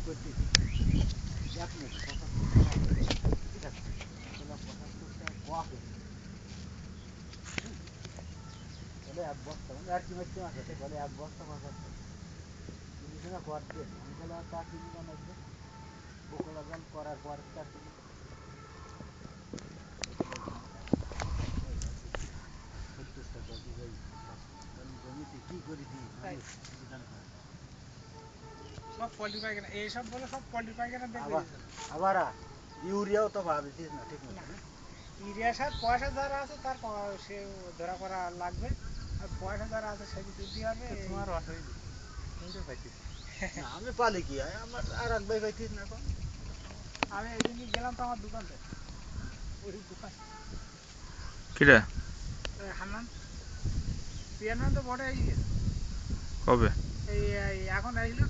করতেছি 1 মিনিট 75 টাকা ঠিক আছে 75 টাকা কোয়া করে বলে 1 বস্তা মানে আর কি মারতে মাছ আছে বলে 1 বস্তা 75 তুমি কিনা কর দে আমি বলে তা কিনি না লাগবে বকলা জাল করার পর তা কিনি জমিতে কি করে দিই সব পোল্ট্রি পায়খানা এইসব বলে সব পোল্ট্রি পায়খানা দেখবে আবার ইউরিয়াও তো ভাবছিস না ঠিক মতো ইউরিয়া সার পয়সা যারা আছে তার সে ধরা করা লাগবে আর পয়সা যারা আছে সে দিতে হবে তোমার অসুবিধা শুনতে পাইছিস আমি পালি কি আমার আর এক ভাই পাইছিস না এখন আমি এই দিন গেলাম তো আমার দোকানতে ওই দোকান কিরা হান্নান পিয়ানো তো বড় এই কবে এই এখন আসলো